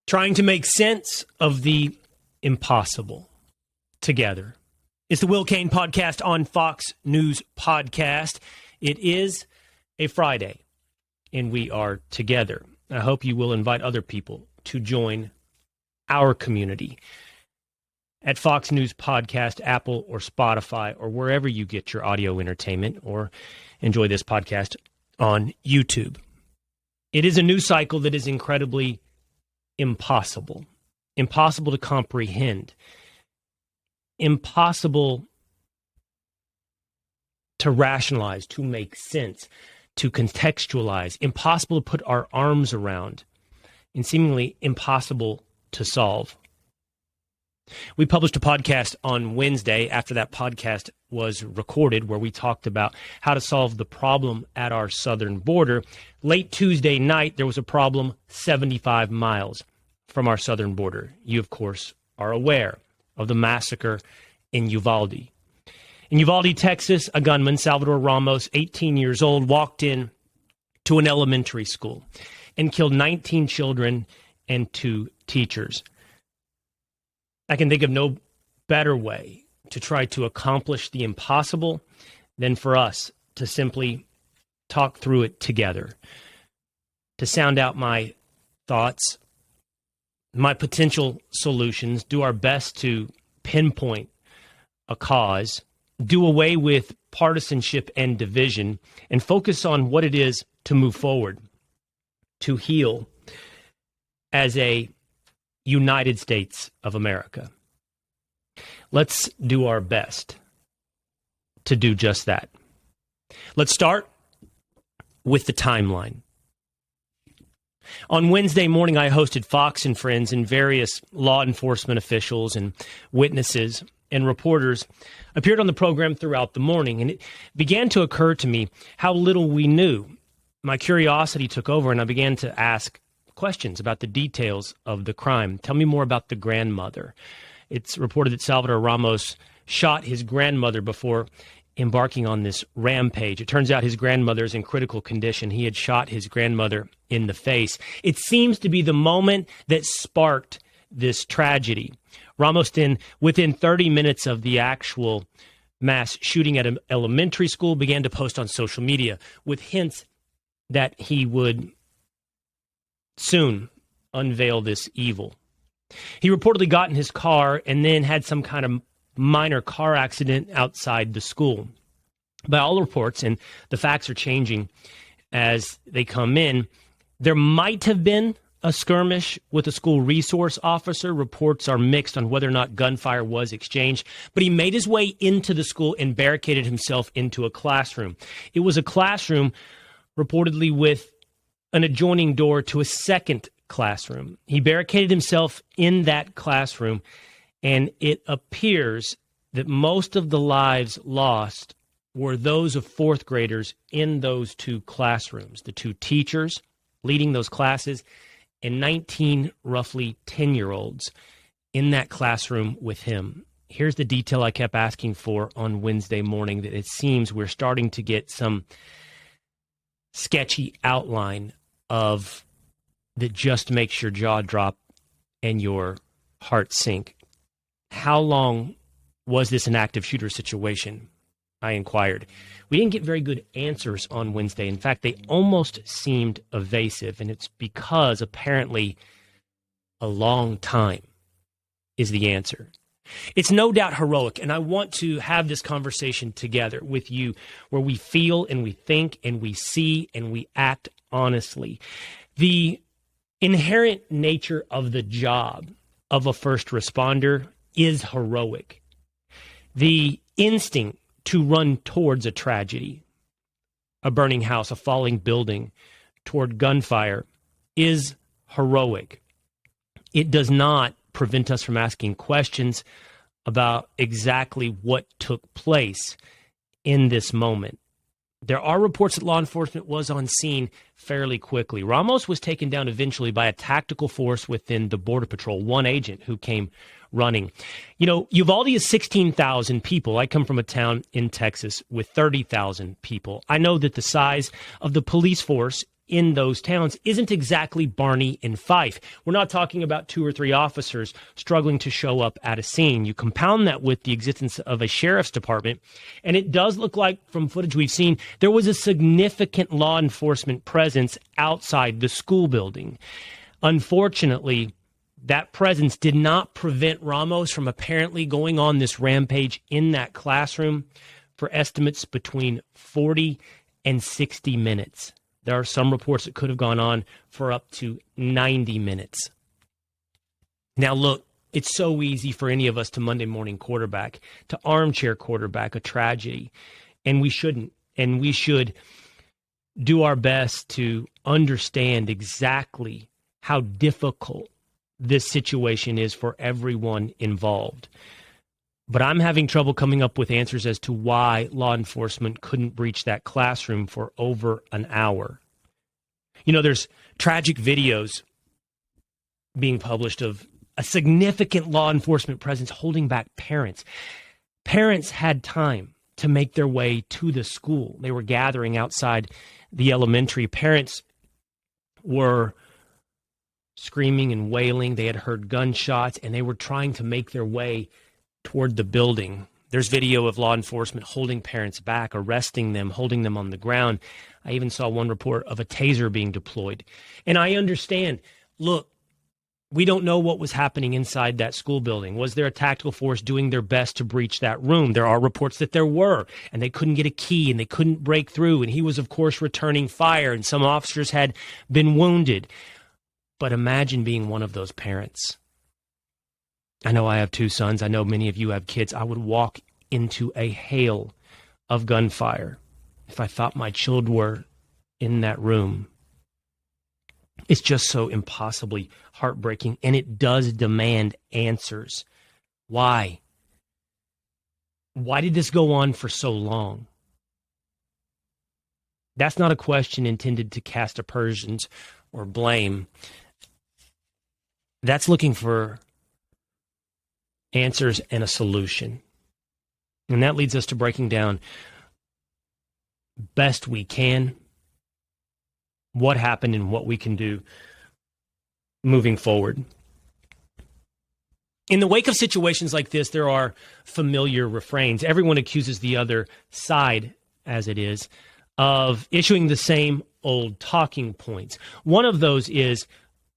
Trying to make sense of the impossible together. It's the Cain Podcast on Fox News Podcast. It is a Friday, and we are together. I hope you will invite other people to join our community at Fox News Podcast, Apple or Spotify, or wherever you get your audio entertainment, or enjoy this podcast on YouTube. It is a news cycle that is incredibly impossible to comprehend, impossible to rationalize, to make sense, to contextualize, impossible to put our arms around, and seemingly impossible to solve. We published a podcast on Wednesday after that podcast was recorded where we talked about how to solve the problem at our southern border. Late Tuesday night, there was a problem 75 miles from our southern border. You, of course, are aware of the massacre in Uvalde. In Uvalde, Texas, a gunman, Salvador Ramos, 18 years old, walked in to an elementary school and killed 19 children and 2 teachers. I can think of no better way to try to accomplish the impossible than for us to simply talk through it together, to sound out my thoughts, my potential solutions, do our best to pinpoint a cause, do away with partisanship and division, and focus on what it is to move forward, to heal as a United States of America. Let's do our best to do just that. Let's start with the timeline. On Wednesday morning, I hosted Fox and Friends, and various law enforcement officials and witnesses and reporters appeared on the program throughout the morning, and it began to occur to me how little we knew. My curiosity took over, and I began to ask questions about the details of the crime. Tell me more about the grandmother. It's reported that Salvador Ramos shot his grandmother before embarking on this rampage. It turns out his grandmother is in critical condition. He had shot his grandmother in the face. It seems to be the moment that sparked this tragedy. Ramos then, within 30 minutes of the actual mass shooting at an elementary school, began to post on social media with hints that he would soon unveil this evil. He reportedly got in his car and then had some kind of minor car accident outside the school. By all reports, and the facts are changing as they come in, there might have been a skirmish with a school resource officer. Reports are mixed on whether or not gunfire was exchanged, but he made his way into the school and barricaded himself into a classroom. It was a classroom reportedly with an adjoining door to a second classroom. He barricaded himself in that classroom, and it appears that most of the lives lost were those of fourth graders in those 2 classrooms, the 2 teachers leading those classes, and 19 roughly 10-year-olds in that classroom with him. Here's the detail I kept asking for on Wednesday morning, that it seems we're starting to get some sketchy outline of that just makes your jaw drop and your heart sink. How long was this an active shooter situation? I inquired. We didn't get very good answers on Wednesday. In fact, they almost seemed evasive, and it's because apparently a long time is the answer. It's no doubt heroic, and I want to have this conversation together with you where we feel and we think and we see and we act honestly. The inherent nature of the job of a first responder is heroic. The instinct to run towards a tragedy, a burning house, a falling building, toward gunfire is heroic. It does not prevent us from asking questions about exactly what took place in this moment. There are reports that law enforcement was on scene fairly quickly. Ramos was taken down eventually by a tactical force within the Border Patrol, 1 agent who came running. You know, Uvalde is 16,000 people. I come from a town in Texas with 30,000 people. I know that the size of the police force in those towns isn't exactly Barney and Fife. We're not talking about 2 or 3 officers struggling to show up at a scene. You compound that with the existence of a sheriff's department, and it does look like, from footage we've seen, there was a significant law enforcement presence outside the school building. Unfortunately, that presence did not prevent Ramos from apparently going on this rampage in that classroom for estimates between 40 and 60 minutes. There are some reports that could have gone on for up to 90 minutes. Now, look, it's so easy for any of us to Monday morning quarterback, to armchair quarterback a tragedy, and we shouldn't. And we should do our best to understand exactly how difficult this situation is for everyone involved. But I'm having trouble coming up with answers as to why law enforcement couldn't breach that classroom for over an hour. You know, there's tragic videos being published of a significant law enforcement presence holding back parents. Parents had time to make their way to the school. They were gathering outside the elementary. Parents were screaming and wailing. They had heard gunshots, and they were trying to make their way toward the building. There's video of law enforcement holding parents back, arresting them, holding them on the ground. I even saw one report of a taser being deployed. And I understand, look, we don't know what was happening inside that school building. Was there a tactical force doing their best to breach that room? There are reports that there were, and they couldn't get a key, and they couldn't break through. And he was, of course, returning fire, and some officers had been wounded. But imagine being one of those parents. I know I have 2 sons. I know many of you have kids. I would walk into a hail of gunfire if I thought my children were in that room. It's just so impossibly heartbreaking, and it does demand answers. Why? Why did this go on for so long? That's not a question intended to cast aspersions or blame. That's looking for answers and a solution. And that leads us to breaking down best we can what happened and what we can do moving forward. In the wake of situations like this, there are familiar refrains. Everyone accuses the other side, as it is, of issuing the same old talking points. One of those is,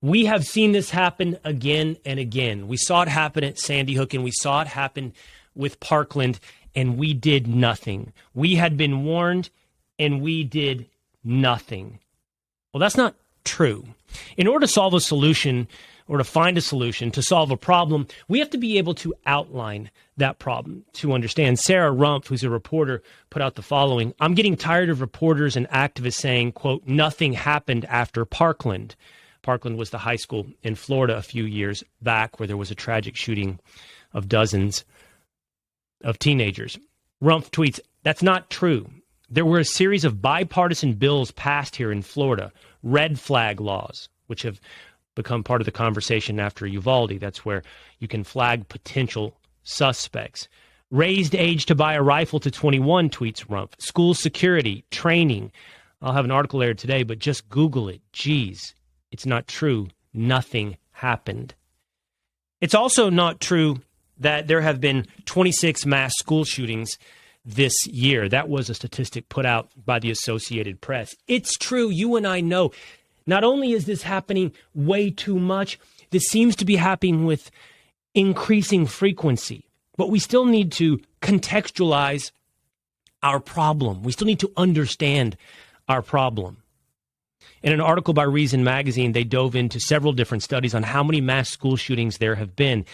we have seen this happen again and again. We saw it happen at Sandy Hook, and we saw it happen with Parkland, and we did nothing. We had been warned, and we did nothing. Well, that's not true. In order to solve a solution, or to find a solution, to solve a problem, we have to be able to outline that problem to understand. Sarah Rumpf, who's a reporter, put out the following: I'm getting tired of reporters and activists saying, quote, nothing happened after Parkland. Parkland was the high school in Florida a few years back where there was a tragic shooting of dozens of teenagers. Rumpf tweets, that's not true. There were a series of bipartisan bills passed here in Florida, red flag laws, which have become part of the conversation after Uvalde. That's where you can flag potential suspects. Raised age to buy a rifle to 21, tweets Rumpf. School security, training. I'll have an article aired today, but just Google it. Geez. It's not true. Nothing happened. It's also not true that there have been 26 mass school shootings this year. That was a statistic put out by the Associated Press. It's true. You and I know. Not only is this happening way too much, this seems to be happening with increasing frequency. But we still need to contextualize our problem. We still need to understand our problem. In an article by Reason Magazine, they dove into several different studies on how many mass school shootings there have been.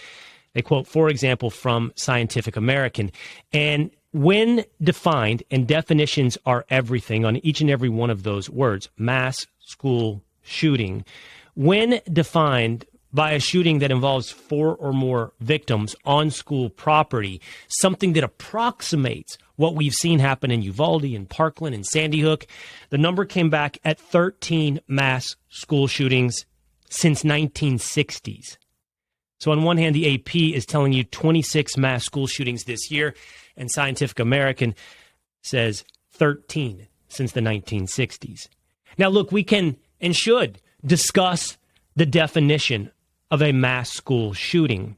They quote, for example, from Scientific American. And when defined, and definitions are everything on each and every one of those words, mass school shooting, when defined by a shooting that involves 4 or more victims on school property, something that approximates what we've seen happen in Uvalde and Parkland and Sandy Hook, the number came back at 13 mass school shootings since 1960s. So on one hand, the AP is telling you 26 mass school shootings this year, and Scientific American says 13 since the 1960s. Now, look, we can and should discuss the definition of a mass school shooting.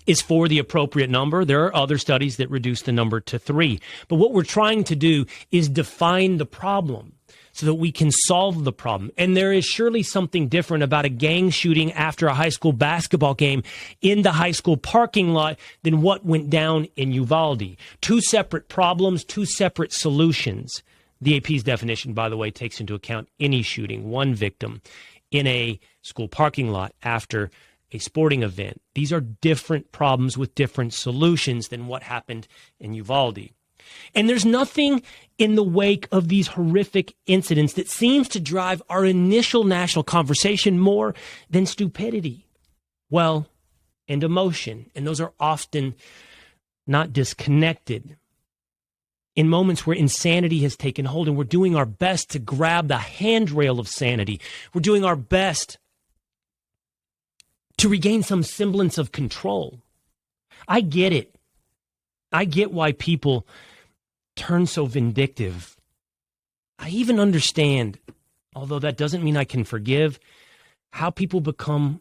Is 4 the appropriate number? There are other studies that reduce the number to 3. But what we're trying to do is define the problem so that we can solve the problem. And there is surely something different about a gang shooting after a high school basketball game in the high school parking lot than what went down in Uvalde. 2 separate problems, 2 separate solutions. The AP's definition, by the way, takes into account any shooting, 1 victim in a school parking lot after a sporting event. These are different problems with different solutions than what happened in Uvalde. And there's nothing in the wake of these horrific incidents that seems to drive our initial national conversation more than stupidity, well, and emotion. And those are often not disconnected. In moments where insanity has taken hold and we're doing our best to grab the handrail of sanity, we're doing our best to regain some semblance of control. I get it. I get why people turn so vindictive. I even understand, although that doesn't mean I can forgive, how people become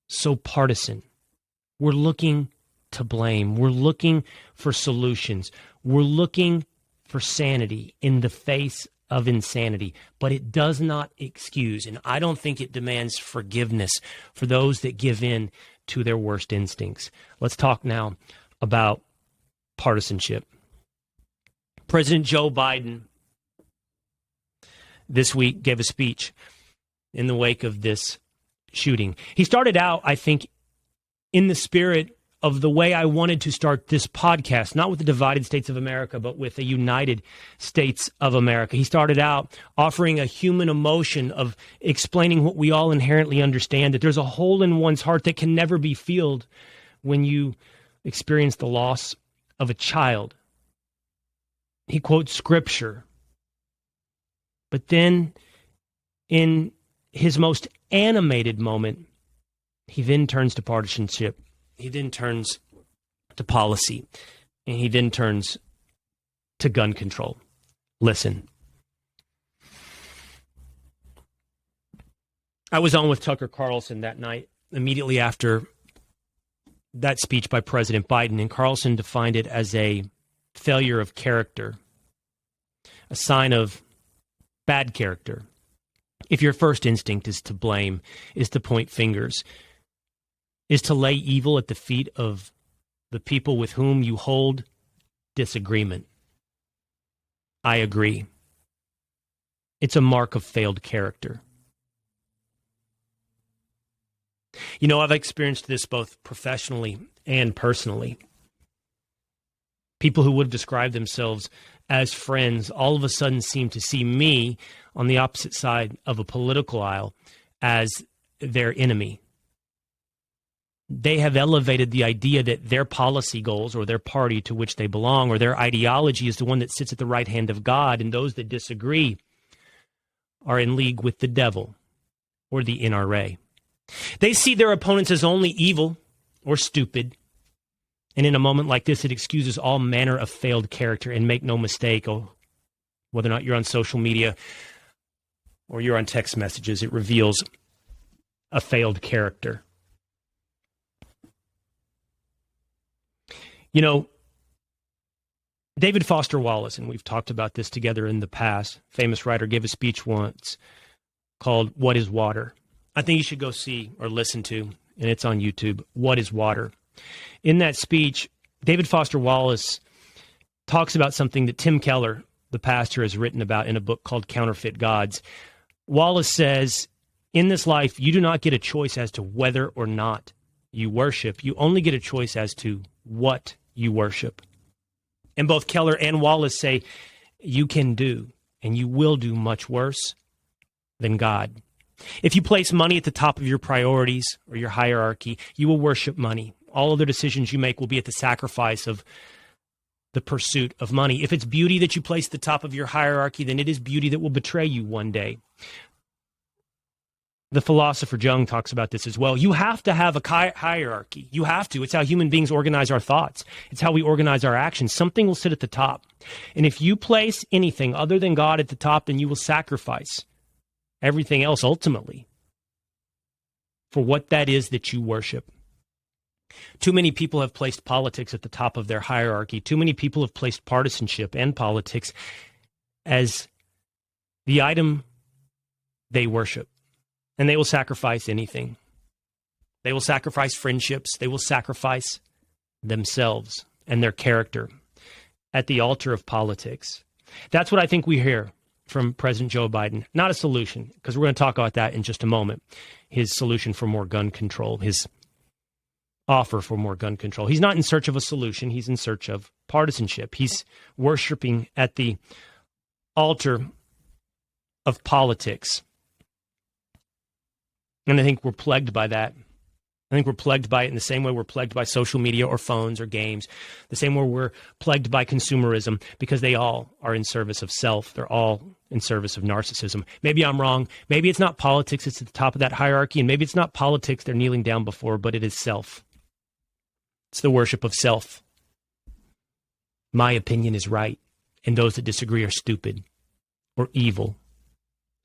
so partisan. We're looking to blame. We're looking for solutions. We're looking for sanity in the face of insanity. But it does not excuse, and I don't think it demands forgiveness for those that give in to their worst instincts. Let's talk now about partisanship. President Joe Biden this week gave a speech in the wake of this shooting. He started out, I think, in the spirit of the way I wanted to start this podcast, not with the divided states of America, but with the United States of America. He started out offering a human emotion of explaining what we all inherently understand, that there's a hole in one's heart that can never be filled when you experience the loss of a child. He quotes scripture. But then in his most animated moment, he then turns to partisanship. He then turns to policy. And he then turns to gun control. Listen. I was on with Tucker Carlson that night, immediately after that speech by President Biden, and Carlson defined it as a failure of character, a sign of bad character. If your first instinct is to blame, is to point fingers, is to lay evil at the feet of the people with whom you hold disagreement, I agree. It's a mark of failed character. You know, I've experienced this both professionally and personally. People who would have described themselves as friends all of a sudden seem to see me on the opposite side of a political aisle as their enemy. They have elevated the idea that their policy goals or their party to which they belong or their ideology is the one that sits at the right hand of God, and those that disagree are in league with the devil or the NRA. They see their opponents as only evil or stupid. And in a moment like this, it excuses all manner of failed character. And make no mistake, whether or not you're on social media or you're on text messages, it reveals a failed character. You know, David Foster Wallace, and we've talked about this together in the past, famous writer, gave a speech once called What is Water? I think you should go see or listen to, and it's on YouTube, What is Water? In that speech, David Foster Wallace talks about something that Tim Keller, the pastor, has written about in a book called Counterfeit Gods. Wallace says, in this life, you do not get a choice as to whether or not you worship. You only get a choice as to what you worship. And both Keller and Wallace say you can do and you will do much worse than God. If you place money at the top of your priorities or your hierarchy, you will worship money. All other decisions you make will be at the sacrifice of the pursuit of money. If it's beauty that you place at the top of your hierarchy, then it is beauty that will betray you one day. The philosopher Jung talks about this as well. You have to have a hierarchy. You have to. It's how human beings organize our thoughts. It's how we organize our actions. Something will sit at the top. And if you place anything other than God at the top, then you will sacrifice everything else ultimately for what that is that you worship. Too many people have placed politics at the top of their hierarchy. Too many people have placed partisanship and politics as the item they worship. And they will sacrifice anything. They will sacrifice friendships. They will sacrifice themselves and their character at the altar of politics. That's what I think we hear from President Joe Biden. Not a solution, because we're going to talk about that in just a moment. His solution for more gun control, his offer for more gun control. He's not in search of a solution. He's in search of partisanship. He's worshiping at the altar of politics. And I think we're plagued by that. I think we're plagued by it in the same way we're plagued by social media or phones or games, the same way we're plagued by consumerism, because they all are in service of self. They're all in service of narcissism. Maybe I'm wrong. Maybe it's not politics. It's at the top of that hierarchy. And maybe it's not politics they're kneeling down before, but it is self. It's the worship of self. My opinion is right, and those that disagree are stupid or evil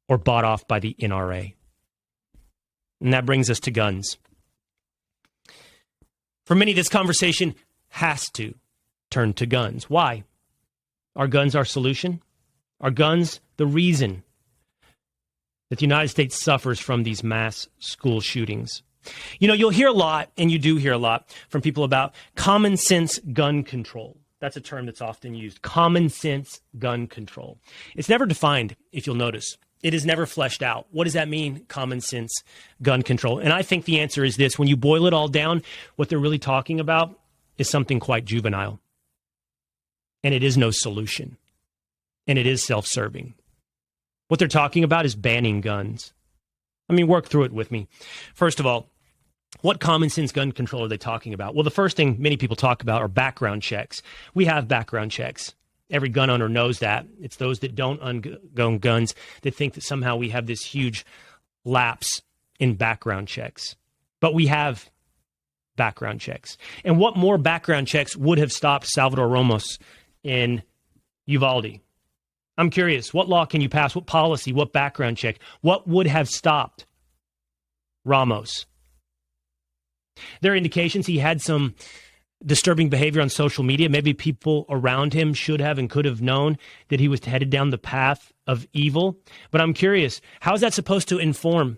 or bought off by the NRA. And that brings us to guns. For many, this conversation has to turn to guns. Why? Are guns our solution? Are guns the reason that the United States suffers from these mass school shootings? You know, you'll hear a lot, and you do hear a lot from people about common sense gun control. That's a term that's often used. Common sense gun control. It's never defined, if you'll notice. It is never fleshed out. What does that mean, common sense gun control? And I think the answer is this. When you boil it all down, what they're really talking about is something quite juvenile. And it is no solution. And it is self-serving. What they're talking about is banning guns. I mean, work through it with me. First of all, what common sense gun control are they talking about? Well, the first thing many people talk about are background checks. We have background checks. Every gun owner knows that. It's those that don't own guns that think that somehow we have this huge lapse in background checks. But we have background checks. And what more background checks would have stopped Salvador Ramos in Uvalde? I'm curious, what law can you pass? What policy? What background check? What would have stopped Ramos? There are indications he had some disturbing behavior on social media. Maybe people around him should have and could have known that he was headed down the path of evil. But I'm curious, how is that supposed to inform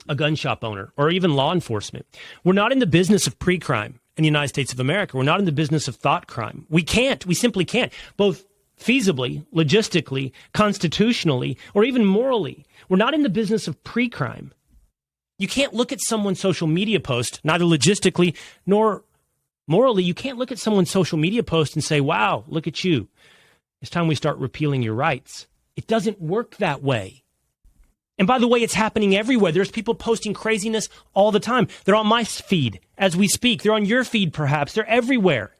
a gun shop owner or even law enforcement? We're not in the business of pre-crime in the United States of America. We're not in the business of thought crime. We simply can't, both feasibly, logistically, constitutionally, or even morally. We're not in the business of pre-crime. You can't look at someone's social media post, neither logistically nor morally. You can't look at someone's social media post and say, wow, look at you. It's time we start repealing your rights. It doesn't work that way. And by the way, it's happening everywhere. There's people posting craziness all the time. They're on my feed as we speak. They're on your feed, perhaps. They're everywhere.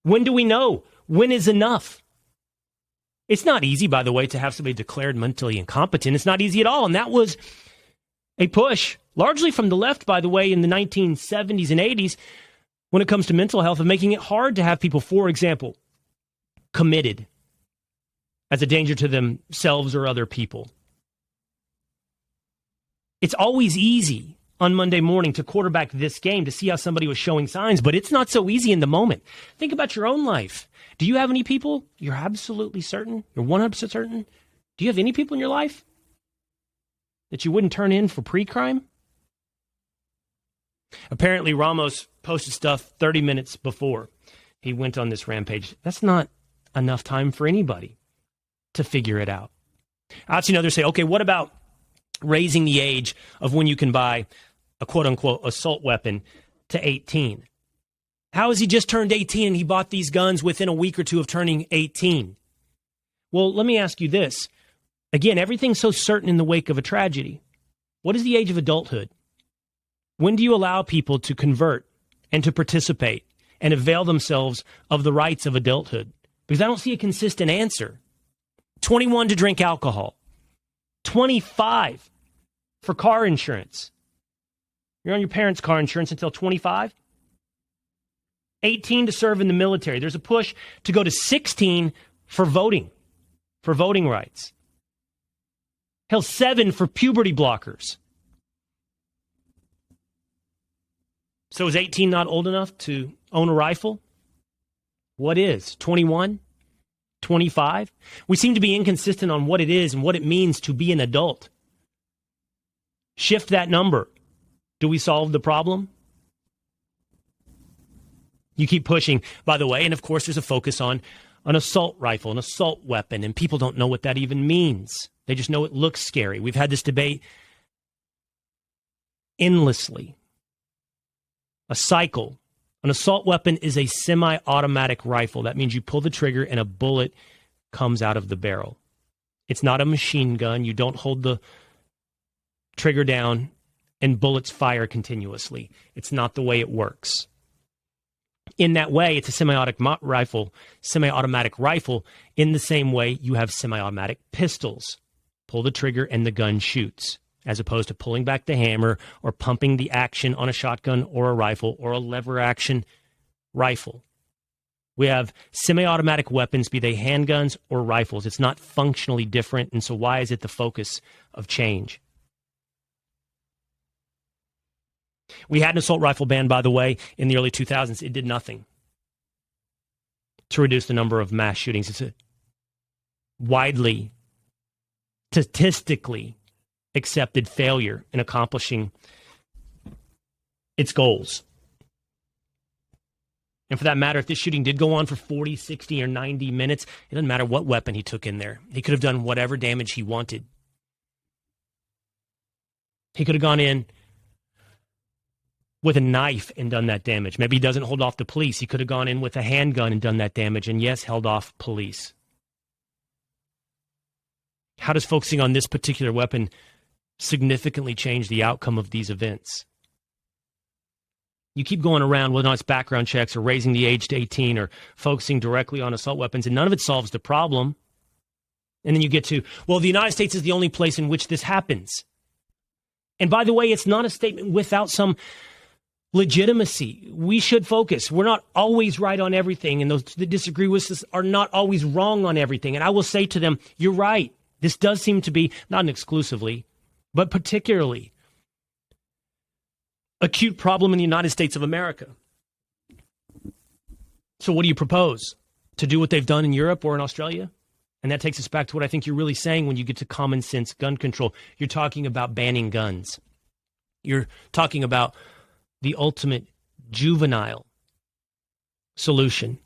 When do we know? When is enough? It's not easy, by the way, to have somebody declared mentally incompetent. It's not easy at all. And that was a push, largely from the left, by the way, in the 1970s and 80s, when it comes to mental health, of making it hard to have people, for example, committed as a danger to themselves or other people. It's always easy on Monday morning to quarterback this game to see how somebody was showing signs, but it's not so easy in the moment. Think about your own life. Do you have any people you're absolutely certain, you're 100% certain? Do you have any people in your life that you wouldn't turn in for pre-crime? Apparently, Ramos posted stuff 30 minutes before he went on this rampage. That's not enough time for anybody to figure it out. I've seen others say, okay, what about raising the age of when you can buy a quote-unquote assault weapon to 18? How has he just turned 18 and he bought these guns within a week or two of turning 18? Well, let me ask you this. Again, everything's so certain in the wake of a tragedy. What is the age of adulthood? When do you allow people to convert and to participate and avail themselves of the rights of adulthood? Because I don't see a consistent answer. 21 to drink alcohol. 25 for car insurance. You're on your parents' car insurance until 25. 18 to serve in the military. There's a push to go to 16 for voting rights. Hell, 7 for puberty blockers. So is 18 not old enough to own a rifle? What is? 21? 25? We seem to be inconsistent on what it is and what it means to be an adult. Shift that number. Do we solve the problem? You keep pushing, by the way, and of course there's a focus on an assault rifle, an assault weapon, and people don't know what that even means. They just know it looks scary. We've had this debate endlessly. A cycle. An assault weapon is a semi-automatic rifle. That means you pull the trigger and a bullet comes out of the barrel. It's not a machine gun. You don't hold the trigger down and bullets fire continuously. It's not the way it works. In that way, it's a semi-automatic rifle in the same way you have semi-automatic pistols. Pull the trigger and the gun shoots, as opposed to pulling back the hammer or pumping the action on a shotgun or a rifle or a lever action rifle. We have semi-automatic weapons, be they handguns or rifles. It's not functionally different, and so why is it the focus of change? We had an assault rifle ban, by the way, in the early 2000s. It did nothing to reduce the number of mass shootings. It's a widely, statistically accepted failure in accomplishing its goals. And for that matter, if this shooting did go on for 40, 60, or 90 minutes, it doesn't matter what weapon he took in there. He could have done whatever damage he wanted. He could have gone in with a knife and done that damage. Maybe he doesn't hold off the police. He could have gone in with a handgun and done that damage, and yes, held off police. How does focusing on this particular weapon significantly change the outcome of these events? You keep going around, whether or not it's background checks or raising the age to 18 or focusing directly on assault weapons, and none of it solves the problem. And then you get to, well, the United States is the only place in which this happens. And by the way, it's not a statement without some legitimacy. We should focus. We're not always right on everything, and those that disagree with us are not always wrong on everything. And I will say to them, you're right. This does seem to be, not an exclusively, but particularly acute problem in the United States of America. So what do you propose? To do what they've done in Europe or in Australia? And that takes us back to what I think you're really saying when you get to common sense gun control. You're talking about banning guns. You're talking about the ultimate juvenile solution.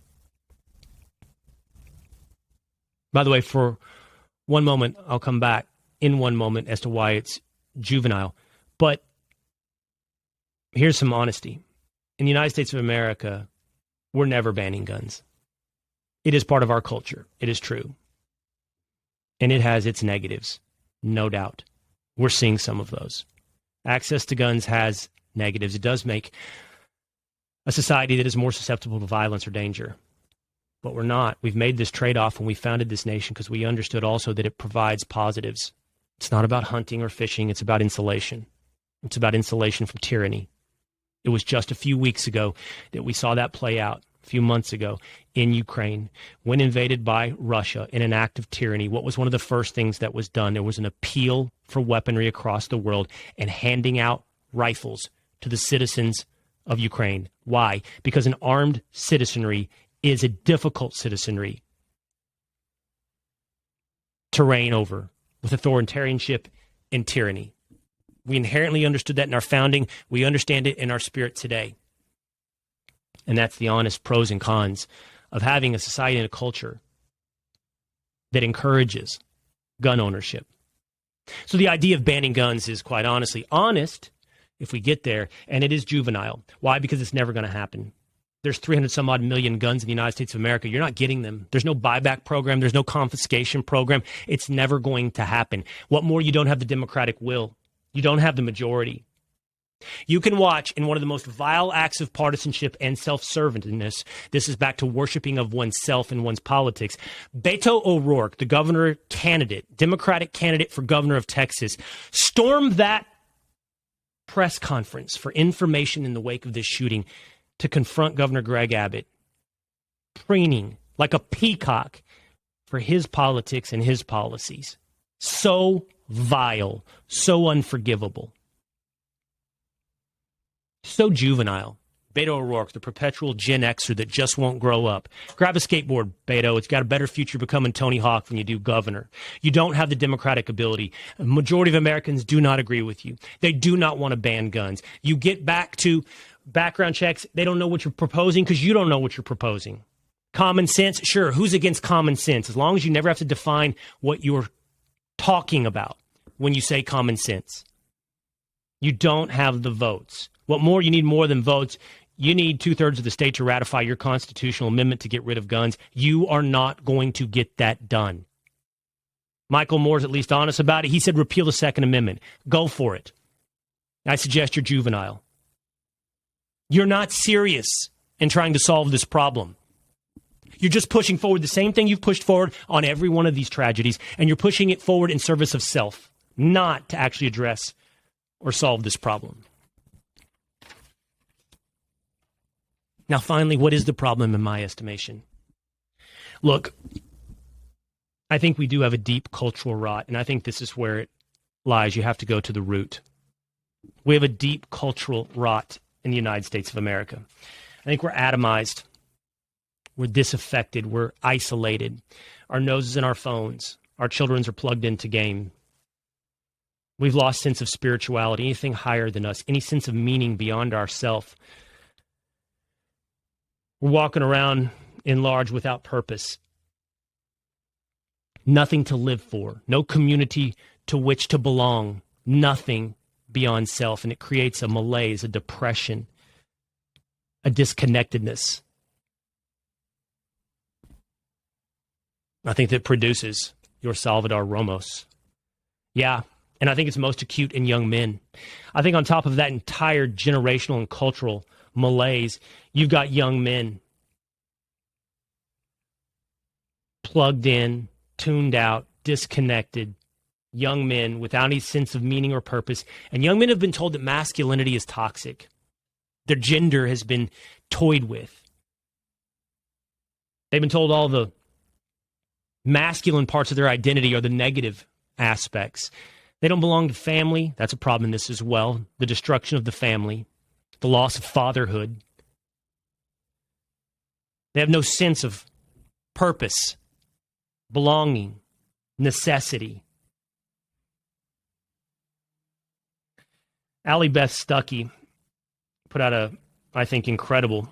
By the way, for one moment, I'll come back in one moment as to why it's juvenile. But here's some honesty. In the United States of America, we're never banning guns. It is part of our culture. It is true. And it has its negatives, no doubt. We're seeing some of those. Access to guns has negatives. It does make a society that is more susceptible to violence or danger. But we're not. We've made this trade-off when we founded this nation because we understood also that it provides positives. It's not about hunting or fishing. It's about insulation. It's about insulation from tyranny. It was just a few weeks ago that we saw that play out, a few months ago, in Ukraine, when invaded by Russia in an act of tyranny. What was one of the first things that was done? There was an appeal for weaponry across the world and handing out rifles to the citizens of Ukraine. Why? Because an armed citizenry is a difficult citizenry to reign over with authoritarianship and tyranny. We inherently understood that in our founding. We understand it in our spirit today. And that's the honest pros and cons of having a society and a culture that encourages gun ownership. So the idea of banning guns is quite honestly honest if we get there, and it is juvenile. Why? Because it's never going to happen. There's 300 some odd million guns in the United States of America. You're not getting them. There's no buyback program. There's no confiscation program. It's never going to happen. What more? You don't have the democratic will. You don't have the majority. You can watch in one of the most vile acts of partisanship and self-servingedness. This is back to worshiping of oneself and one's politics. Beto O'Rourke, the governor candidate, Democratic candidate for governor of Texas, stormed that press conference for information in the wake of this shooting to confront Governor Greg Abbott, preening like a peacock for his politics and his policies. So vile, so unforgivable, so juvenile. Beto O'Rourke, the perpetual Gen Xer that just won't grow up. Grab a skateboard, Beto. It's got a better future becoming Tony Hawk than you do governor. You don't have the democratic ability. A majority of Americans do not agree with you. They do not want to ban guns. You get back to background checks. They don't know what you're proposing because you don't know what you're proposing. Common sense, sure. Who's against common sense? As long as you never have to define what you're talking about when you say common sense. You don't have the votes. What more? You need more than votes. You need 2/3 of the state to ratify your constitutional amendment to get rid of guns. You are not going to get that done. Michael Moore's at least honest about it. He said repeal the Second Amendment. Go for it. I suggest you're juvenile. You're not serious in trying to solve this problem. You're just pushing forward the same thing you've pushed forward on every one of these tragedies, and you're pushing it forward in service of self, not to actually address or solve this problem. Now, finally, what is the problem in my estimation? Look, I think we do have a deep cultural rot, and I think this is where it lies. You have to go to the root. We have a deep cultural rot in the United States of America. I think we're atomized. We're disaffected. We're isolated. Our noses in our phones. Our children are plugged into game. We've lost sense of spirituality, anything higher than us, any sense of meaning beyond ourself. We're walking around in large without purpose. Nothing to live for. No community to which to belong. Nothing beyond self. And it creates a malaise, a depression, a disconnectedness. I think that produces your Salvador Ramos. Yeah, and I think it's most acute in young men. I think on top of that entire generational and cultural malaise, you've got young men plugged in, tuned out, disconnected, young men without any sense of meaning or purpose. And young men have been told that masculinity is toxic. Their gender has been toyed with. They've been told all the masculine parts of their identity are the negative aspects. They don't belong to family. That's a problem in this as well. The destruction of the family, the loss of fatherhood. They have no sense of purpose, belonging, necessity. Allie Beth Stuckey put out a, I think, incredible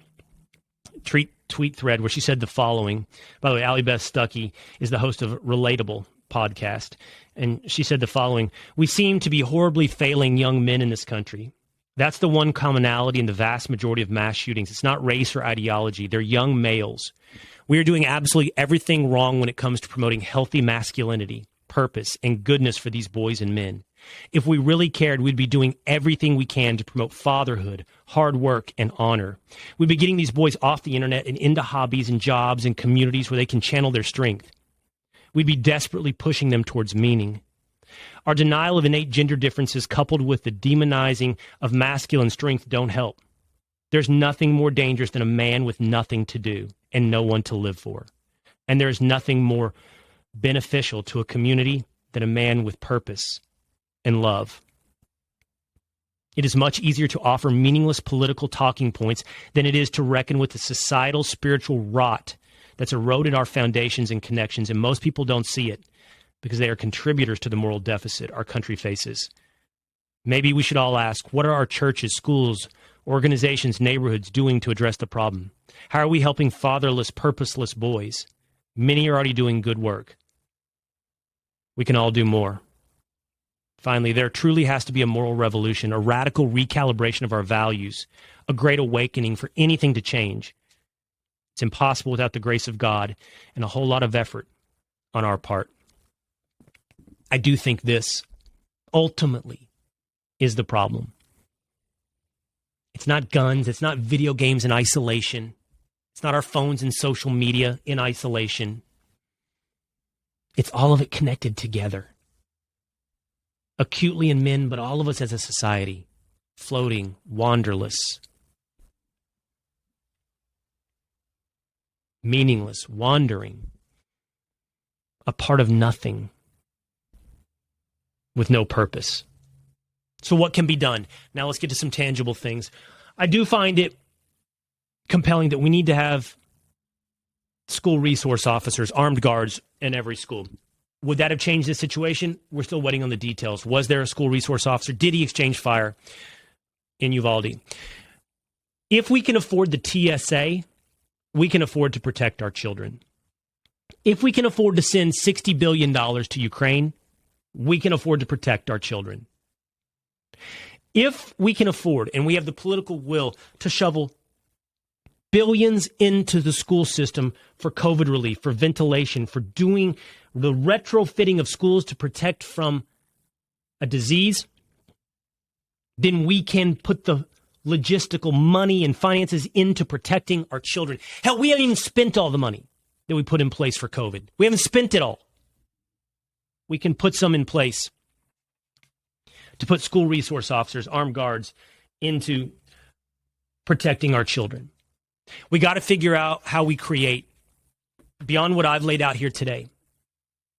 tweet thread where she said the following. By the way, Allie Beth Stuckey is the host of Relatable podcast, and she said the following: "We seem to be horribly failing young men in this country. That's the one commonality in the vast majority of mass shootings. It's not race or ideology. They're young males. We are doing absolutely everything wrong when it comes to promoting healthy masculinity, purpose, and goodness for these boys and men. If we really cared, we'd be doing everything we can to promote fatherhood, hard work, and honor. We'd be getting these boys off the internet and into hobbies and jobs and communities where they can channel their strength. We'd be desperately pushing them towards meaning. Our denial of innate gender differences coupled with the demonizing of masculine strength don't help. There's nothing more dangerous than a man with nothing to do and no one to live for. And there's nothing more beneficial to a community than a man with purpose and love. It is much easier to offer meaningless political talking points than it is to reckon with the societal spiritual rot that's eroded our foundations and connections, and most people don't see it because they are contributors to the moral deficit our country faces. Maybe we should all ask, what are our churches, schools, organizations, neighborhoods doing to address the problem? How are we helping fatherless, purposeless boys? Many are already doing good work. We can all do more. Finally, there truly has to be a moral revolution, a radical recalibration of our values, a great awakening for anything to change. It's impossible without the grace of God and a whole lot of effort on our part. I do think this ultimately is the problem. It's not guns. It's not video games in isolation. It's not our phones and social media in isolation. It's all of it connected together. Acutely in men, but all of us as a society, floating, wanderless, meaningless, wandering, a part of nothing, with no purpose. So what can be done? Now let's get to some tangible things. I do find it compelling that we need to have school resource officers, armed guards in every school. Would that have changed the situation? We're still waiting on the details. Was there a school resource officer? Did he exchange fire in Uvalde? If we can afford the TSA, we can afford to protect our children. If we can afford to send $60 billion to Ukraine, we can afford to protect our children. If we can afford, and we have the political will to shovel billions into the school system for COVID relief, for ventilation, for doing the retrofitting of schools to protect from a disease, then we can put the logistical money and finances into protecting our children. Hell, we haven't even spent all the money that we put in place for COVID. We haven't spent it all. We can put some in place to put school resource officers, armed guards, into protecting our children. We got to figure out how we create, beyond what I've laid out here today,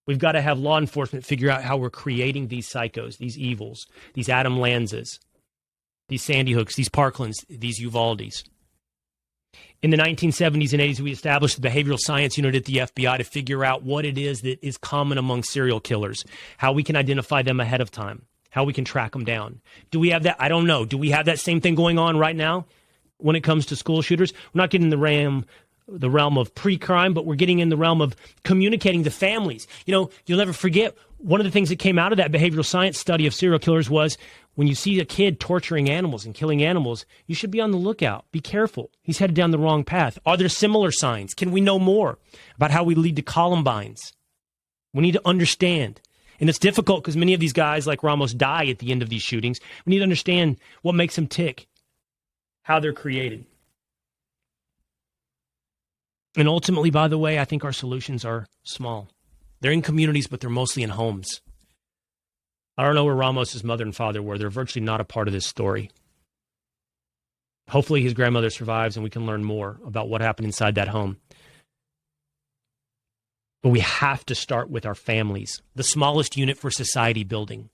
we've got to have law enforcement figure out how we're creating these psychos, these evils, these Adam Lanzas, these Sandy Hooks, these Parklands, these Uvaldes. In the 1970s and 80s, we established the behavioral science unit at the FBI to figure out what it is that is common among serial killers, how we can identify them ahead of time, how we can track them down. Do we have that? I don't know. Do we have that same thing going on right now when it comes to school shooters? We're not getting the realm of pre-crime, but we're getting in the realm of communicating to families. You know, you'll never forget, one of the things that came out of that behavioral science study of serial killers was when you see a kid torturing animals and killing animals, you should be on the lookout. Be careful. He's headed down the wrong path. Are there similar signs? Can we know more about how we lead to Columbines? We need to understand. And it's difficult because many of these guys like Ramos die at the end of these shootings. We need to understand what makes them tick, how they're created. And ultimately, by the way, I think our solutions are small. They're in communities, but they're mostly in homes. I don't know where Ramos's mother and father were. They're virtually not a part of this story. Hopefully his grandmother survives and we can learn more about what happened inside that home. But we have to start with our families, the smallest unit for society building.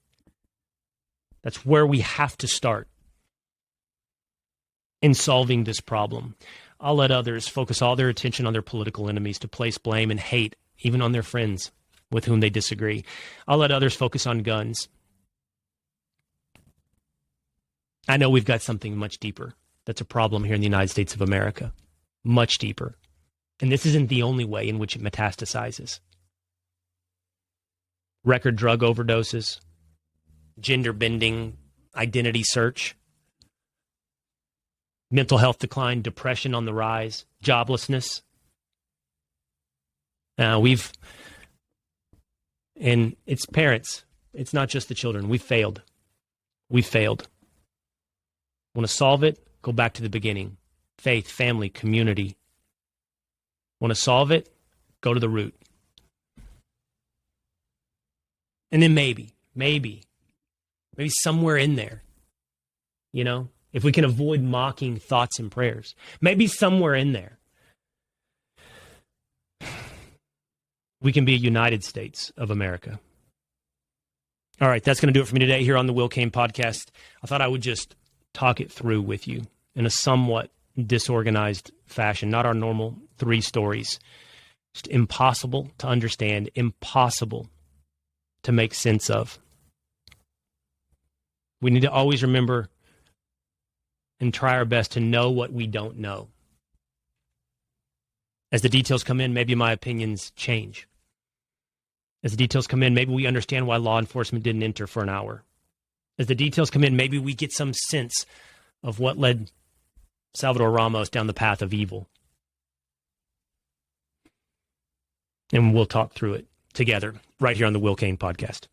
That's where we have to start in solving this problem. I'll let others focus all their attention on their political enemies, to place blame and hate, even on their friends with whom they disagree. I'll let others focus on guns. I know we've got something much deeper that's a problem here in the United States of America. Much deeper. And this isn't the only way in which it metastasizes. Record drug overdoses, gender bending, identity search, mental health decline, depression on the rise, joblessness. And it's parents. It's not just the children. We failed. We failed. Want to solve it? Go back to the beginning. Faith, family, community. Want to solve it? Go to the root. And then maybe somewhere in there, you know, if we can avoid mocking thoughts and prayers, maybe somewhere in there, we can be a United States of America. All right, that's going to do it for me today here on the Cain Podcast. I thought I would just talk it through with you in a somewhat disorganized fashion, not our normal 3 stories. Just impossible to understand, impossible to make sense of. We need to always remember and try our best to know what we don't know. As the details come in, maybe my opinions change. As the details come in, maybe we understand why law enforcement didn't enter for an hour. As the details come in, maybe we get some sense of what led Salvador Ramos down the path of evil. And we'll talk through it together right here on the Cain Podcast.